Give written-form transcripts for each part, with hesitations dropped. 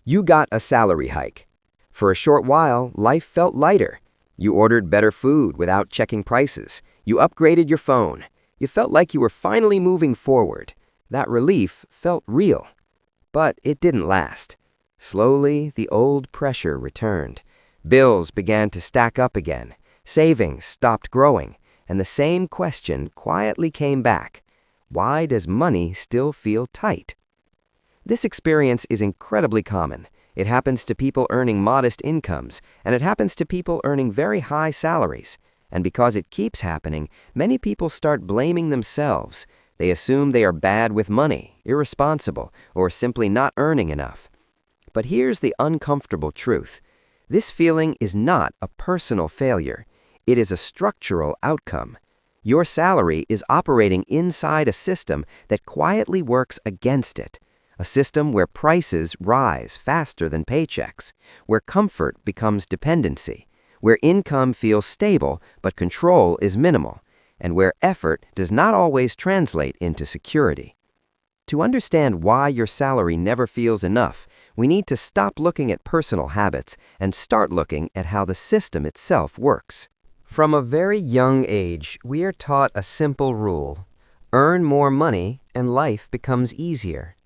You got a salary hike. For a short while, life felt lighter. You ordered better food without checking prices. You upgraded your phone. You felt like you were finally moving forward. That relief felt real. But it didn't last. Slowly, the old pressure returned. Bills began to stack up again. Savings stopped growing. And the same question quietly came back. Why does money still feel tight? This experience is incredibly common. It happens to people earning modest incomes, and it happens to people earning very high salaries. And because it keeps happening, many people start blaming themselves. They assume they are bad with money, irresponsible, or simply not earning enough. But here's the uncomfortable truth. This feeling is not a personal failure. It is a structural outcome. Your salary is operating inside a system that quietly works against it. A system where prices rise faster than paychecks, where comfort becomes dependency, where income feels stable but control is minimal, and where effort does not always translate into security. To understand why your salary never feels enough, we need to stop looking at personal habits and start looking at how the system itself works. From a very young age, we are taught a simple rule: earn more money and life becomes easier.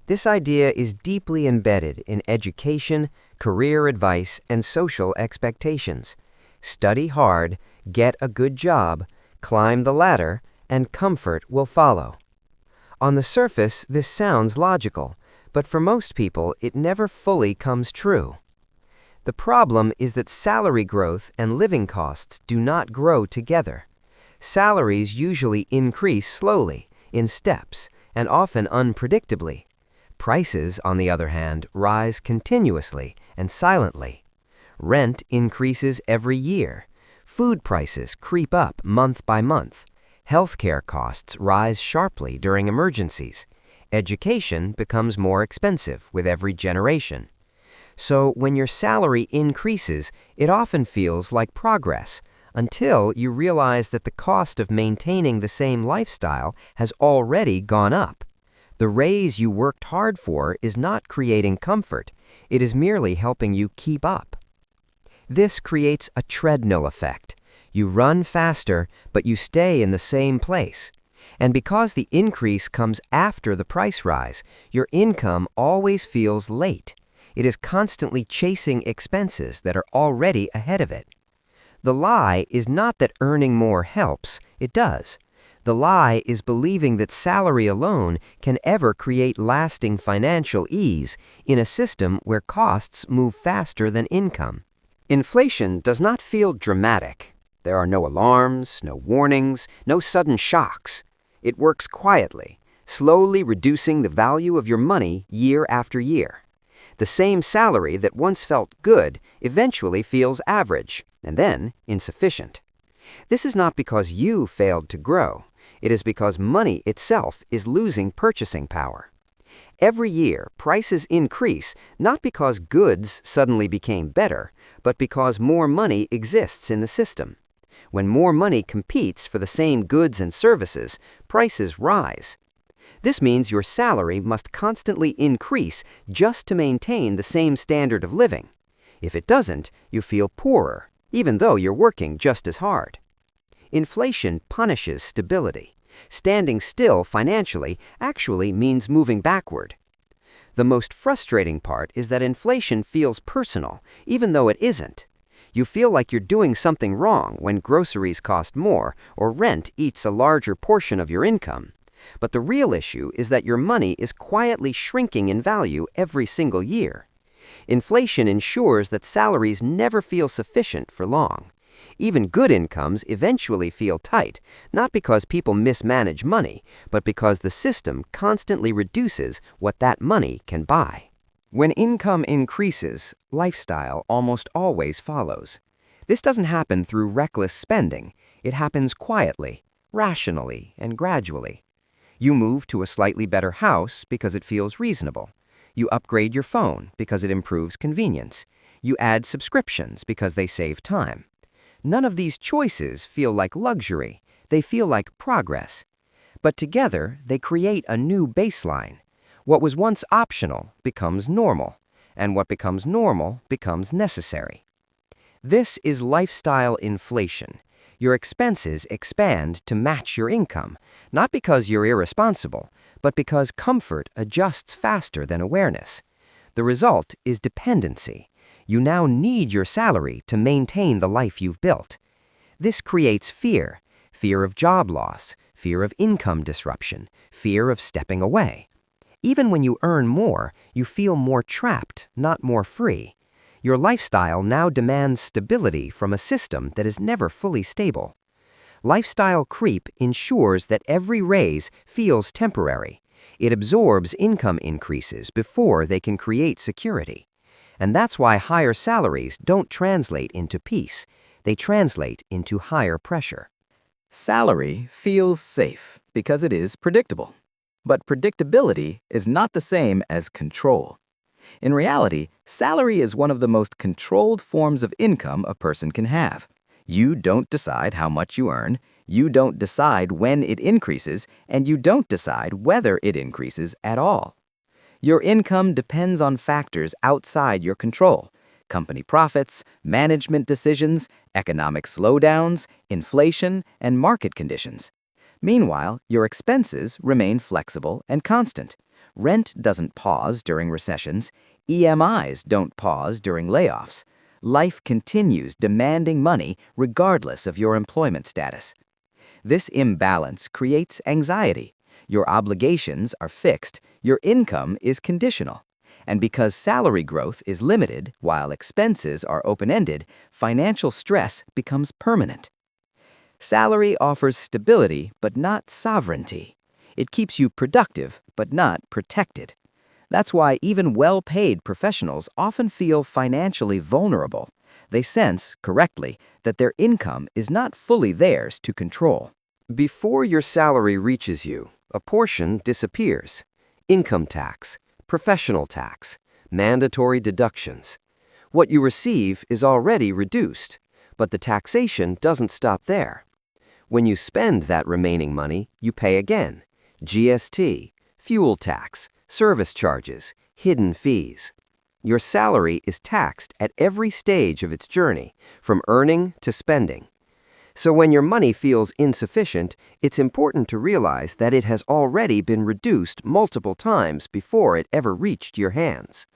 This idea is deeply embedded in education, career advice, and social expectations. Study hard, get a good job, climb the ladder, and comfort will follow. On the surface, this sounds logical, but for most people, it never fully comes true. The problem is that salary growth and living costs do not grow together. Salaries usually increase slowly, in steps, and often unpredictably. Prices, on the other hand, rise continuously and silently. Rent increases every year. Food prices creep up month by month. Healthcare costs rise sharply during emergencies. Education becomes more expensive with every generation. So when your salary increases, it often feels like progress, until you realize that the cost of maintaining the same lifestyle has already gone up. The raise you worked hard for is not creating comfort. It is merely helping you keep up. This creates a treadmill effect. You run faster, but you stay in the same place. And because the increase comes after the price rise, your income always feels late. It is constantly chasing expenses that are already ahead of it. The lie is not that earning more helps. It does. The lie is believing that salary alone can ever create lasting financial ease in a system where costs move faster than income. Inflation does not feel dramatic. There are no alarms, no warnings, no sudden shocks. It works quietly, slowly reducing the value of your money year after year. The same salary that once felt good eventually feels average, and then insufficient. This is not because you failed to grow. It is because money itself is losing purchasing power. Every year, prices increase not because goods suddenly became better, but because more money exists in the system. When more money competes for the same goods and services, prices rise. This means your salary must constantly increase just to maintain the same standard of living. If it doesn't, you feel poorer, even though you're working just as hard. Inflation punishes stability. Standing still financially actually means moving backward. The most frustrating part is that inflation feels personal, even though it isn't. You feel like you're doing something wrong when groceries cost more or rent eats a larger portion of your income. But the real issue is that your money is quietly shrinking in value every single year. Inflation ensures that salaries never feel sufficient for long. Even good incomes eventually feel tight, not because people mismanage money, but because the system constantly reduces what that money can buy. When income increases, lifestyle almost always follows. This doesn't happen through reckless spending. It happens quietly, rationally, and gradually. You move to a slightly better house because it feels reasonable. You upgrade your phone because it improves convenience. You add subscriptions because they save time. None of these choices feel like luxury. They feel like progress. But together, they create a new baseline. What was once optional becomes normal. and what becomes normal becomes necessary. This is lifestyle inflation. Your expenses expand to match your income, not because you're irresponsible, but because comfort adjusts faster than awareness. The result is dependency. You now need your salary to maintain the life you've built. This creates fear of job loss, fear of income disruption, fear of stepping away. Even when you earn more, you feel more trapped, not more free. Your lifestyle now demands stability from a system that is never fully stable. Lifestyle creep ensures that every raise feels temporary. It absorbs income increases before they can create security. And that's why higher salaries don't translate into peace. They translate into higher pressure. Salary feels safe because it is predictable. But predictability is not the same as control. In reality, salary is one of the most controlled forms of income a person can have. You don't decide how much you earn, you don't decide when it increases, and you don't decide whether it increases at all. Your income depends on factors outside your control: company profits, management decisions, economic slowdowns, inflation, and market conditions. Meanwhile, your expenses remain flexible and constant. Rent doesn't pause during recessions. EMIs don't pause during layoffs. Life continues demanding money regardless of your employment status. This imbalance creates anxiety. Your obligations are fixed, your income is conditional. And because salary growth is limited while expenses are open-ended, financial stress becomes permanent. Salary offers stability but not sovereignty. It keeps you productive but not protected. That's why even well-paid professionals often feel financially vulnerable. They sense, correctly, that their income is not fully theirs to control. Before your salary reaches you, a portion disappears. Income tax, professional tax, mandatory deductions. What you receive is already reduced, but the taxation doesn't stop there. When you spend that remaining money, you pay again. GST, fuel tax, service charges, hidden fees. Your salary is taxed at every stage of its journey, from earning to spending. So when your money feels insufficient, it's important to realize that it has already been reduced multiple times before it ever reached your hands.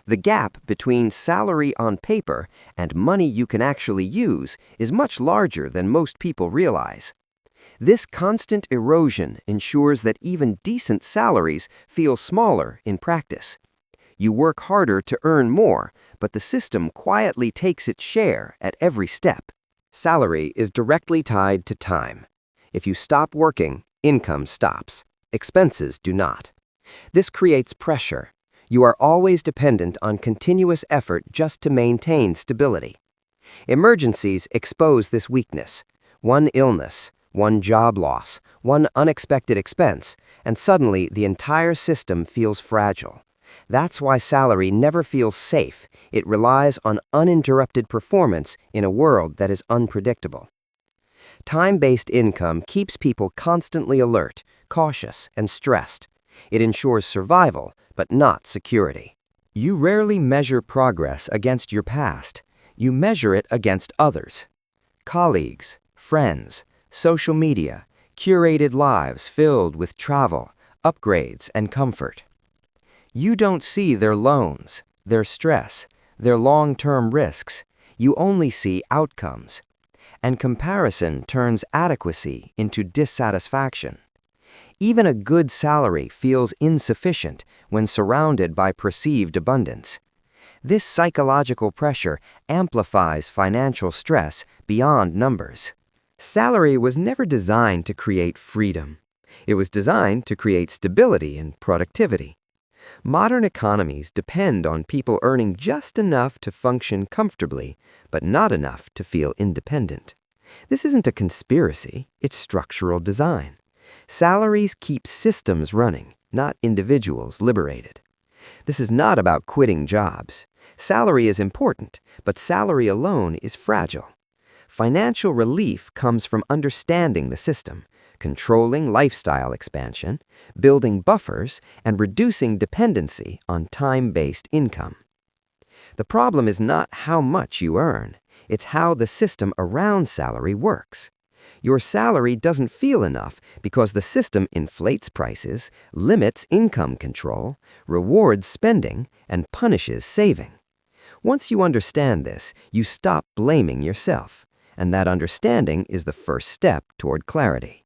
The gap between salary on paper and money you can actually use is much larger than most people realize. This constant erosion ensures that even decent salaries feel smaller in practice. You work harder to earn more, but the system quietly takes its share at every step. Salary is directly tied to time. If you stop working, income stops. Expenses do not. This creates pressure. You are always dependent on continuous effort just to maintain stability. Emergencies expose this weakness. One illness, one job loss, one unexpected expense, and suddenly the entire system feels fragile. That's why salary never feels safe. It relies on uninterrupted performance in a world that is unpredictable. Time-based income keeps people constantly alert, cautious, and stressed. It ensures survival, but not security. You rarely measure progress against your past. You measure it against others. Colleagues, friends, social media, curated lives filled with travel, upgrades, and comfort. You don't see their loans, their stress, their long-term risks. You only see outcomes. And comparison turns adequacy into dissatisfaction. Even a good salary feels insufficient when surrounded by perceived abundance. This psychological pressure amplifies financial stress beyond numbers. Salary was never designed to create freedom. It was designed to create stability and productivity. Modern economies depend on people earning just enough to function comfortably, but not enough to feel independent. This isn't a conspiracy, it's structural design. Salaries keep systems running, not individuals liberated. This is not about quitting jobs. Salary is important, but salary alone is fragile. Financial relief comes from understanding the system, controlling lifestyle expansion, building buffers, and reducing dependency on time-based income. The problem is not how much you earn. It's how the system around salary works. Your salary doesn't feel enough because the system inflates prices, limits income control, rewards spending, and punishes saving. Once you understand this, you stop blaming yourself, and that understanding is the first step toward clarity.